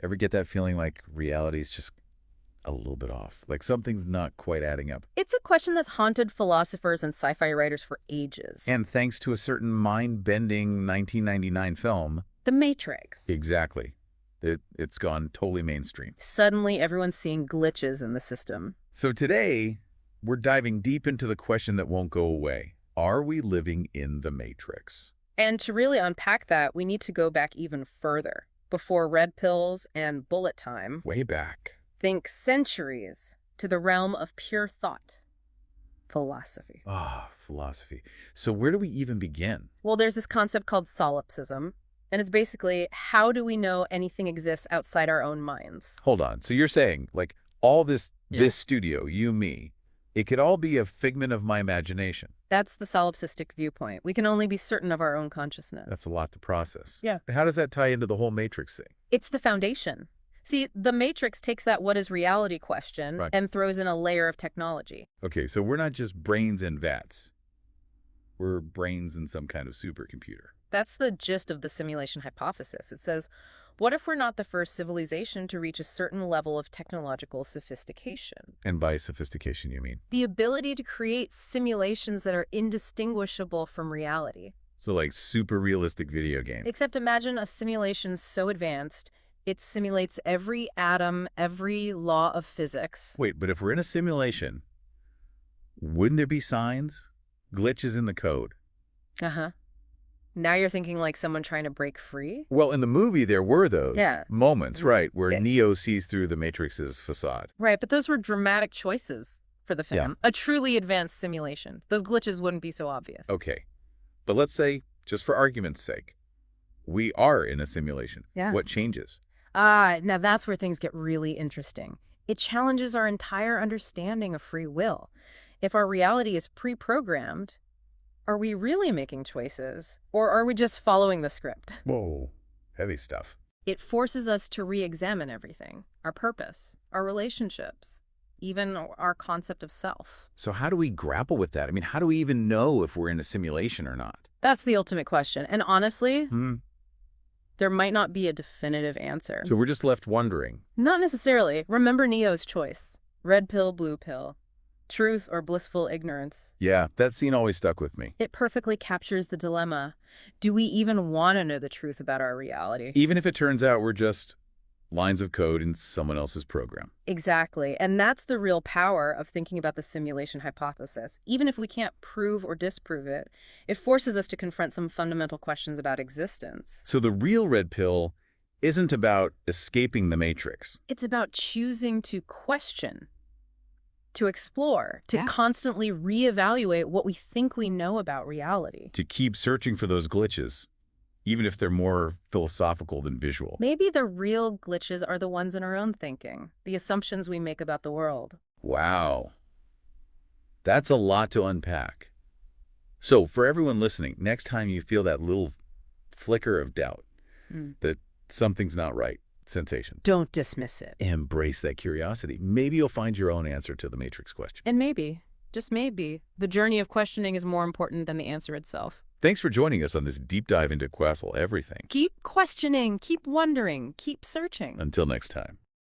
Ever get that feeling like reality's just a little bit off? Like something's not quite adding up? It's a question that's haunted philosophers and sci-fi writers for ages. And thanks to a certain mind-bending 1999 film, The Matrix. exactly, it's gone totally mainstream. Suddenly, everyone's seeing glitches in the system. So today, we're diving deep into the question that won't go away. Are we living in the Matrix? And to really unpack that, we need to go back even further, before red pills and bullet time. Way back. Think centuries to the realm of pure thought. Philosophy. Philosophy. So where do we even begin? Well, there's this concept called solipsism, and it's basically, how do we know anything exists outside our own minds? Hold on. So you're saying, like, all this Yeah. this studio, you, me, it could all be a figment of my imagination. That's the solipsistic viewpoint. We can only be certain of our own consciousness. That's a lot to process. Yeah. How does that tie into the whole Matrix thing? It's the foundation. See, the Matrix takes that what is reality question Right. and throws in a layer of technology. Okay, so we're not just brains in vats. We're brains in some kind of supercomputer. That's the gist of the simulation hypothesis. It says, what if we're not the first civilization to reach a certain level of technological sophistication? And by sophistication, you mean? The ability to create simulations that are indistinguishable from reality. So like super realistic video games. Except imagine a simulation so advanced, it simulates every atom, every law of physics. Wait, but if we're in a simulation, wouldn't there be signs? Glitches in the code? Uh-huh. Now you're thinking like someone trying to break free? Well, in the movie, there were those moments, right, where Yeah. Neo sees through the Matrix's facade. Right, but those were dramatic choices for the film. Yeah. A truly advanced simulation. Those glitches wouldn't be so obvious. Okay, but let's say, just for argument's sake, we are in a simulation. Yeah. What changes? Now that's where things get really interesting. It challenges our entire understanding of free will. If our reality is pre-programmed, are we really making choices? Or are we just following the script? Whoa, heavy stuff. It forces us to re-examine everything. Our purpose, our relationships, even our concept of self. So how do we grapple with that? I mean, how do we even know if we're in a simulation or not? That's the ultimate question. And honestly, there might not be a definitive answer. So we're just left wondering. Not necessarily. Remember Neo's choice. Red pill, blue pill. Truth or blissful ignorance. Yeah, that scene always stuck with me. It perfectly captures the dilemma. Do we even want to know the truth about our reality? Even if it turns out we're just lines of code in someone else's program. Exactly. And that's the real power of thinking about the simulation hypothesis. Even if we can't prove or disprove it, it forces us to confront some fundamental questions about existence. So the real red pill isn't about escaping the Matrix. It's about choosing to question, to explore, to constantly reevaluate what we think we know about reality. To keep searching for those glitches, even if they're more philosophical than visual. Maybe the real glitches are the ones in our own thinking, the assumptions we make about the world. Wow. That's a lot to unpack. So for everyone listening, next time you feel that little flicker of doubt that something's not right, sensation, Don't dismiss it. embrace that curiosity. Maybe you'll find your own answer to the Matrix question. And maybe, just maybe, the journey of questioning is more important than the answer itself. Thanks for joining us on this deep dive into Quassel Everything. Keep questioning, keep wondering, keep searching. Until next time.